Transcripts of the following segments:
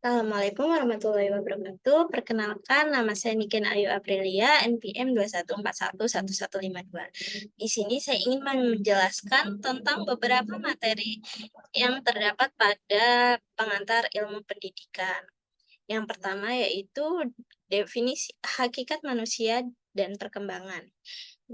Assalamualaikum warahmatullahi wabarakatuh. Perkenalkan, nama saya Niken Ayu Aprilia, NPM 2141152. Di sini saya ingin menjelaskan tentang beberapa materi yang terdapat pada pengantar ilmu pendidikan. Yang pertama yaitu definisi hakikat manusia dan perkembangan.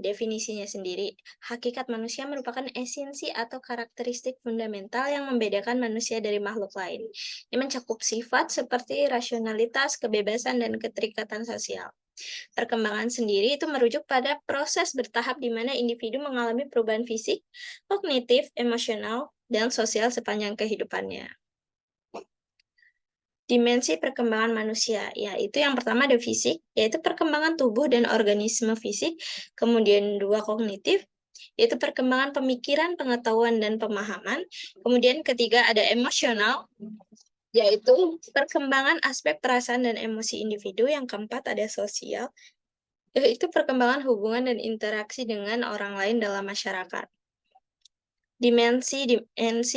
Definisinya sendiri, hakikat manusia merupakan esensi atau karakteristik fundamental yang membedakan manusia dari makhluk lain. Ini mencakup sifat seperti rasionalitas, kebebasan, dan keterikatan sosial. Perkembangan sendiri itu merujuk pada proses bertahap di mana individu mengalami perubahan fisik, kognitif, emosional, dan sosial sepanjang kehidupannya. Dimensi perkembangan manusia, yaitu yang pertama ada fisik, yaitu perkembangan tubuh dan organisme fisik, kemudian dua kognitif, yaitu perkembangan pemikiran, pengetahuan, dan pemahaman, kemudian ketiga ada emosional, yaitu perkembangan aspek perasaan dan emosi individu, yang keempat ada sosial, yaitu perkembangan hubungan dan interaksi dengan orang lain dalam masyarakat. Dimensi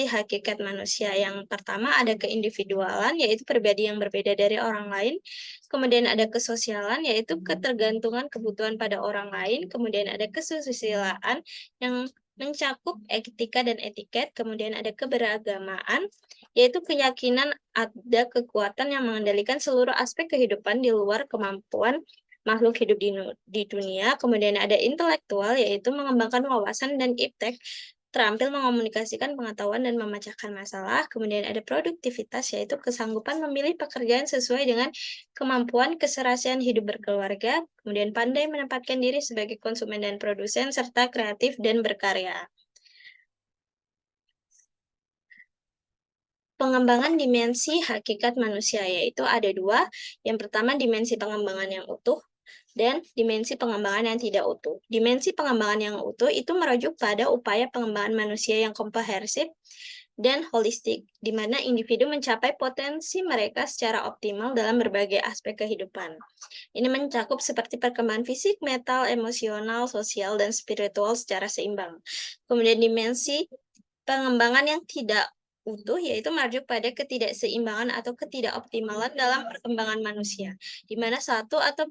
hakikat manusia. Yang pertama ada keindividualan, yaitu pribadi yang berbeda dari orang lain. Kemudian ada kesosialan, yaitu ketergantungan kebutuhan pada orang lain. Kemudian ada kesusilaan yang mencakup etika dan etiket. Kemudian ada keberagamaan, yaitu keyakinan ada kekuatan yang mengendalikan seluruh aspek kehidupan di luar kemampuan makhluk hidup di dunia. Kemudian ada intelektual, yaitu mengembangkan wawasan dan iptek, terampil mengomunikasikan pengetahuan dan memecahkan masalah. Kemudian ada produktivitas, yaitu kesanggupan memilih pekerjaan sesuai dengan kemampuan keserasian hidup berkeluarga. Kemudian pandai menempatkan diri sebagai konsumen dan produsen, serta kreatif dan berkarya. Pengembangan dimensi hakikat manusia, yaitu ada dua. Yang pertama dimensi pengembangan yang utuh, dan dimensi pengembangan yang tidak utuh. Dimensi pengembangan yang utuh itu merujuk pada upaya pengembangan manusia yang komprehensif dan holistik, di mana individu mencapai potensi mereka secara optimal dalam berbagai aspek kehidupan. Ini mencakup seperti perkembangan fisik, mental, emosional, sosial, dan spiritual secara seimbang. Kemudian dimensi pengembangan yang tidak utuh, yaitu merujuk pada ketidakseimbangan atau ketidakoptimalan dalam perkembangan manusia, di mana satu atau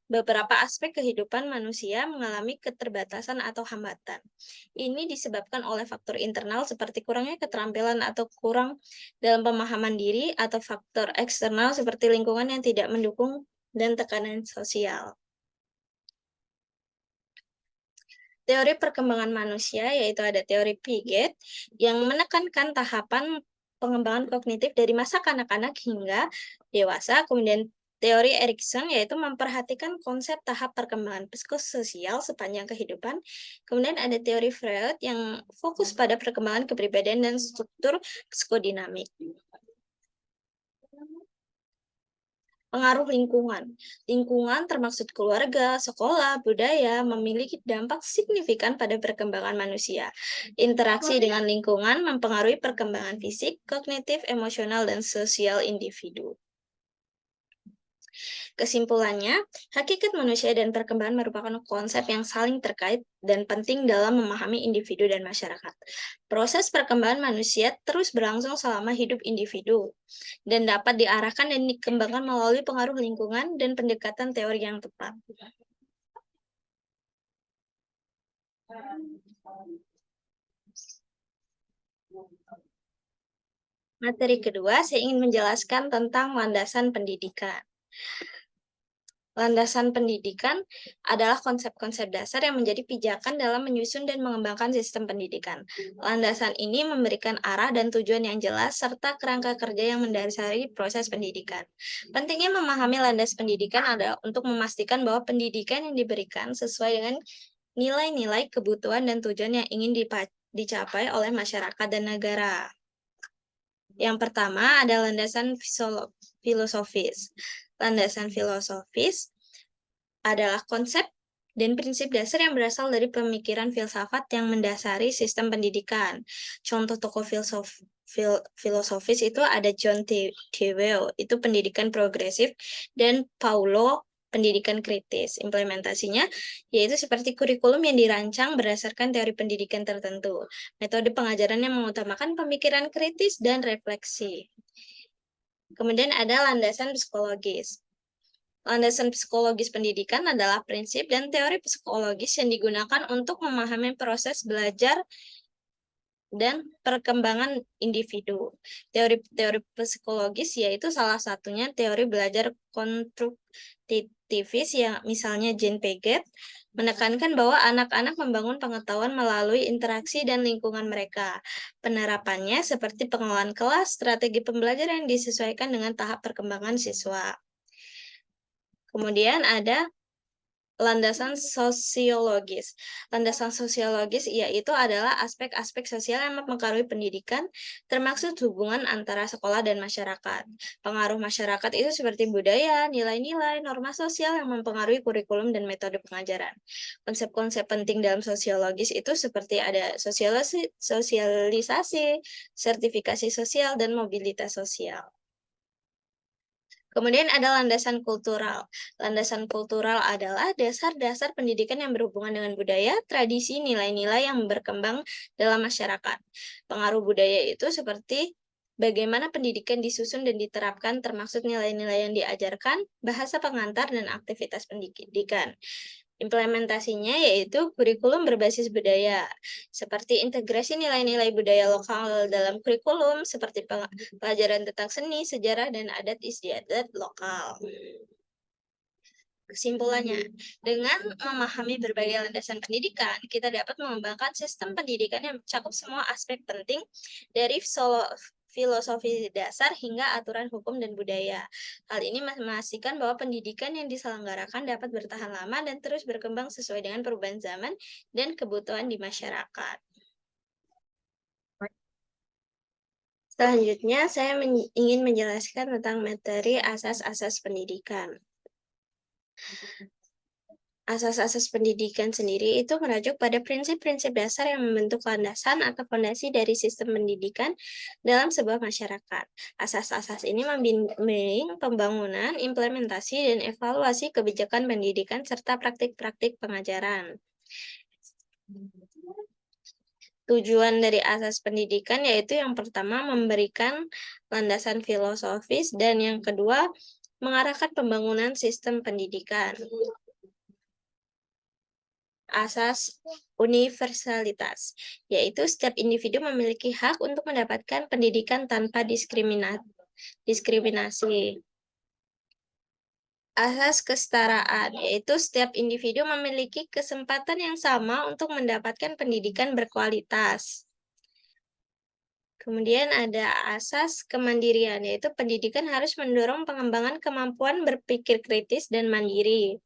beberapa aspek kehidupan manusia mengalami keterbatasan atau hambatan. Ini disebabkan oleh faktor internal seperti kurangnya keterampilan atau kurang dalam pemahaman diri, atau faktor eksternal seperti lingkungan yang tidak mendukung dan tekanan sosial. Teori perkembangan manusia, yaitu ada teori Piaget, yang menekankan tahapan pengembangan kognitif dari masa kanak-kanak hingga dewasa. Kemudian teori Erikson, yaitu memperhatikan konsep tahap perkembangan psikososial sepanjang kehidupan. Kemudian ada teori Freud yang fokus pada perkembangan kepribadian dan struktur psikodinamik. Pengaruh lingkungan. Lingkungan termaksud keluarga, sekolah, budaya, memiliki dampak signifikan pada perkembangan manusia. Interaksi dengan lingkungan mempengaruhi perkembangan fisik, kognitif, emosional, dan sosial individu. Kesimpulannya, hakikat manusia dan perkembangan merupakan konsep yang saling terkait dan penting dalam memahami individu dan masyarakat. Proses perkembangan manusia terus berlangsung selama hidup individu dan dapat diarahkan dan dikembangkan melalui pengaruh lingkungan dan pendekatan teori yang tepat. Materi kedua, saya ingin menjelaskan tentang landasan pendidikan. Landasan pendidikan adalah konsep-konsep dasar yang menjadi pijakan dalam menyusun dan mengembangkan sistem pendidikan. Landasan ini memberikan arah dan tujuan yang jelas, serta kerangka kerja yang mendasari proses pendidikan. Pentingnya memahami landas pendidikan adalah untuk memastikan bahwa pendidikan yang diberikan sesuai dengan nilai-nilai, kebutuhan, dan tujuan yang ingin dicapai oleh masyarakat dan negara. Yang pertama ada landasan filosofis. Landasan filosofis adalah konsep dan prinsip dasar yang berasal dari pemikiran filsafat yang mendasari sistem pendidikan. Contoh tokoh filosofis itu ada John Dewey, itu pendidikan progresif, dan Paulo, pendidikan kritis. Implementasinya yaitu seperti kurikulum yang dirancang berdasarkan teori pendidikan tertentu. Metode pengajaran yang mengutamakan pemikiran kritis dan refleksi. Kemudian ada landasan psikologis. Landasan psikologis pendidikan adalah prinsip dan teori psikologis yang digunakan untuk memahami proses belajar dan perkembangan individu. Teori-teori psikologis yaitu salah satunya teori belajar konstruktivis yang misalnya Jean Piaget menekankan bahwa anak-anak membangun pengetahuan melalui interaksi dan lingkungan mereka. Penerapannya seperti pengelolaan kelas, strategi pembelajaran yang disesuaikan dengan tahap perkembangan siswa. Kemudian ada landasan sosiologis. Landasan sosiologis yaitu adalah aspek-aspek sosial yang mempengaruhi pendidikan, termasuk hubungan antara sekolah dan masyarakat. Pengaruh masyarakat itu seperti budaya, nilai-nilai, norma sosial yang mempengaruhi kurikulum dan metode pengajaran. Konsep-konsep penting dalam sosiologis itu seperti ada sosialisasi, sertifikasi sosial, dan mobilitas sosial. Kemudian ada landasan kultural. Landasan kultural adalah dasar-dasar pendidikan yang berhubungan dengan budaya, tradisi, nilai-nilai yang berkembang dalam masyarakat. Pengaruh budaya itu seperti bagaimana pendidikan disusun dan diterapkan, termasuk nilai-nilai yang diajarkan, bahasa pengantar, dan aktivitas pendidikan. Implementasinya yaitu kurikulum berbasis budaya, seperti integrasi nilai-nilai budaya lokal dalam kurikulum, seperti pelajaran tentang seni, sejarah, dan adat istiadat lokal. Kesimpulannya, dengan memahami berbagai landasan pendidikan, kita dapat mengembangkan sistem pendidikan yang mencakup semua aspek penting dari filosofi dasar hingga aturan hukum dan budaya. Hal ini memastikan bahwa pendidikan yang diselenggarakan dapat bertahan lama dan terus berkembang sesuai dengan perubahan zaman dan kebutuhan di masyarakat. Selanjutnya, saya ingin menjelaskan tentang materi asas-asas pendidikan. Asas-asas pendidikan sendiri itu merujuk pada prinsip-prinsip dasar yang membentuk landasan atau fondasi dari sistem pendidikan dalam sebuah masyarakat. Asas-asas ini membimbing pembangunan, implementasi, dan evaluasi kebijakan pendidikan serta praktik-praktik pengajaran. Tujuan dari asas pendidikan yaitu yang pertama memberikan landasan filosofis dan yang kedua mengarahkan pembangunan sistem pendidikan. Asas universalitas, yaitu setiap individu memiliki hak untuk mendapatkan pendidikan tanpa diskriminasi. Asas kesetaraan, yaitu setiap individu memiliki kesempatan yang sama untuk mendapatkan pendidikan berkualitas. Kemudian ada asas kemandirian, yaitu pendidikan harus mendorong pengembangan kemampuan berpikir kritis dan mandiri.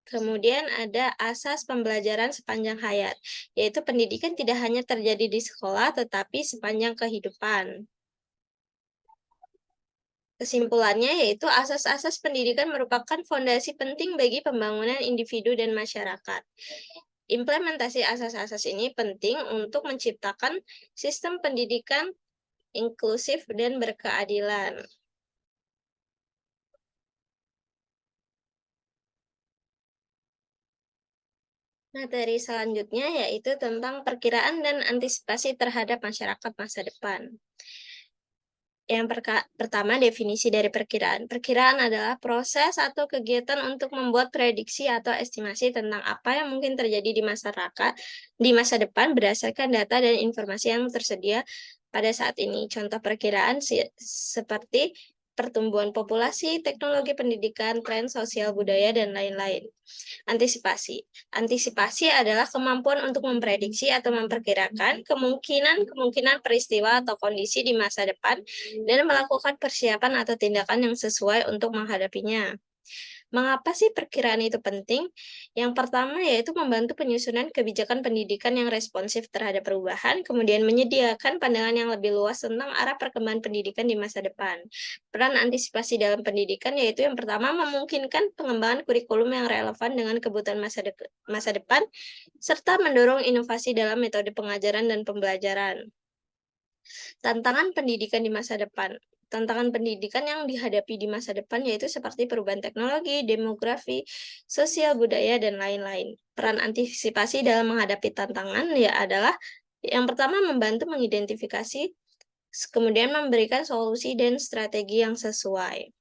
Kemudian ada asas pembelajaran sepanjang hayat, yaitu pendidikan tidak hanya terjadi di sekolah, tetapi sepanjang kehidupan. Kesimpulannya yaitu asas-asas pendidikan merupakan fondasi penting bagi pembangunan individu dan masyarakat. Implementasi asas-asas ini penting untuk menciptakan sistem pendidikan inklusif dan berkeadilan. Materi selanjutnya yaitu tentang perkiraan dan antisipasi terhadap masyarakat masa depan. Yang pertama, definisi dari perkiraan. Perkiraan adalah proses atau kegiatan untuk membuat prediksi atau estimasi tentang apa yang mungkin terjadi di masyarakat di masa depan berdasarkan data dan informasi yang tersedia pada saat ini. Contoh perkiraan seperti pertumbuhan populasi, teknologi pendidikan, tren sosial budaya, dan lain-lain. Antisipasi. Antisipasi adalah kemampuan untuk memprediksi atau memperkirakan kemungkinan peristiwa atau kondisi di masa depan dan melakukan persiapan atau tindakan yang sesuai untuk menghadapinya. Mengapa sih perkiraan itu penting? Yang pertama yaitu membantu penyusunan kebijakan pendidikan yang responsif terhadap perubahan, kemudian menyediakan pandangan yang lebih luas tentang arah perkembangan pendidikan di masa depan. Peran antisipasi dalam pendidikan yaitu yang pertama memungkinkan pengembangan kurikulum yang relevan dengan kebutuhan masa depan, serta mendorong inovasi dalam metode pengajaran dan pembelajaran. Tantangan pendidikan di masa depan. Tantangan pendidikan yang dihadapi di masa depan yaitu seperti perubahan teknologi, demografi, sosial budaya, dan lain-lain. Peran antisipasi dalam menghadapi tantangan adalah yang pertama membantu mengidentifikasi kemudian memberikan solusi dan strategi yang sesuai.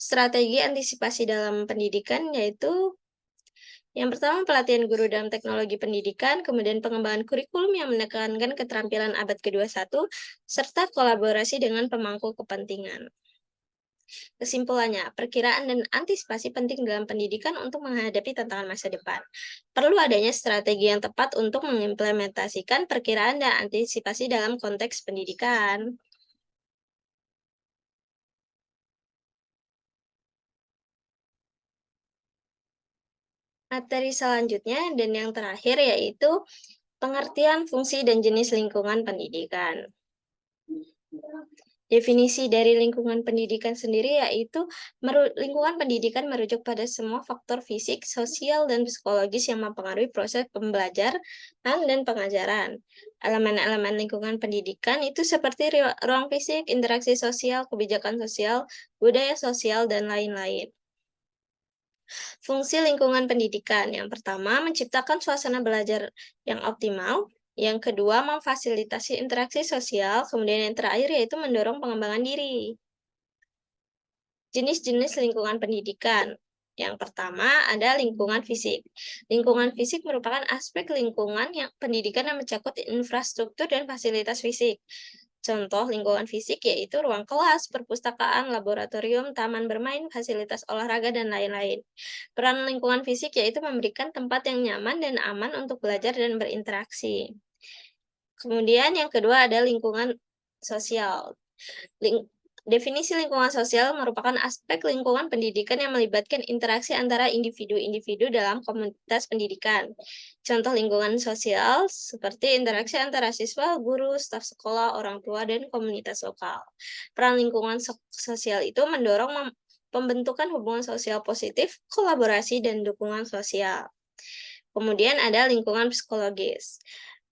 Strategi antisipasi dalam pendidikan yaitu yang pertama, pelatihan guru dalam teknologi pendidikan, kemudian pengembangan kurikulum yang menekankan keterampilan abad ke-21, serta kolaborasi dengan pemangku kepentingan. Kesimpulannya, perkiraan dan antisipasi penting dalam pendidikan untuk menghadapi tantangan masa depan. Perlu adanya strategi yang tepat untuk mengimplementasikan perkiraan dan antisipasi dalam konteks pendidikan. Materi selanjutnya dan yang terakhir yaitu pengertian fungsi dan jenis lingkungan pendidikan. Definisi dari lingkungan pendidikan sendiri yaitu lingkungan pendidikan merujuk pada semua faktor fisik, sosial, dan psikologis yang mempengaruhi proses pembelajaran dan pengajaran. Elemen-elemen lingkungan pendidikan itu seperti ruang fisik, interaksi sosial, kebijakan sosial, budaya sosial, dan lain-lain. Fungsi lingkungan pendidikan yang pertama menciptakan suasana belajar yang optimal, yang kedua memfasilitasi interaksi sosial, kemudian yang terakhir yaitu mendorong pengembangan diri. Jenis-jenis lingkungan pendidikan. Yang pertama ada lingkungan fisik. Lingkungan fisik merupakan aspek lingkungan yang pendidikan yang mencakup infrastruktur dan fasilitas fisik. Contoh lingkungan fisik yaitu ruang kelas, perpustakaan, laboratorium, taman bermain, fasilitas olahraga, dan lain-lain. Peran lingkungan fisik yaitu memberikan tempat yang nyaman dan aman untuk belajar dan berinteraksi. Kemudian yang kedua ada lingkungan sosial. Definisi lingkungan sosial merupakan aspek lingkungan pendidikan yang melibatkan interaksi antara individu-individu dalam komunitas pendidikan. Contoh lingkungan sosial seperti interaksi antara siswa, guru, staf sekolah, orang tua, dan komunitas lokal. Peran lingkungan sosial itu mendorong pembentukan hubungan sosial positif, kolaborasi, dan dukungan sosial. Kemudian ada lingkungan psikologis.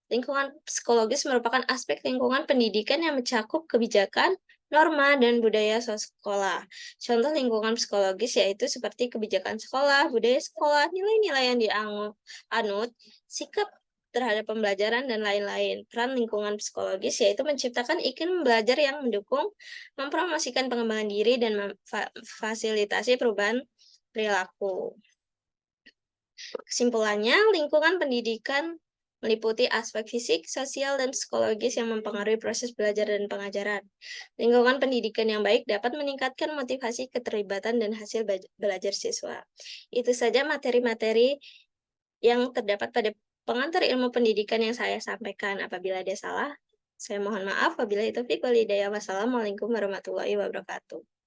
Lingkungan psikologis merupakan aspek lingkungan pendidikan yang mencakup kebijakan, norma, dan budaya sekolah. Contoh lingkungan psikologis yaitu seperti kebijakan sekolah, budaya sekolah, nilai-nilai yang dianut, sikap terhadap pembelajaran, dan lain-lain. Peran lingkungan psikologis yaitu menciptakan iklim belajar yang mendukung, mempromosikan pengembangan diri, dan memfasilitasi perubahan perilaku. Kesimpulannya, lingkungan pendidikan meliputi aspek fisik, sosial, dan psikologis yang mempengaruhi proses belajar dan pengajaran. Lingkungan pendidikan yang baik dapat meningkatkan motivasi, keterlibatan, dan hasil belajar siswa. Itu saja materi-materi yang terdapat pada pengantar ilmu pendidikan yang saya sampaikan. Apabila ada salah, saya mohon maaf. Wabillahi taufiq wal hidayah. Wassalamualaikum warahmatullahi wabarakatuh.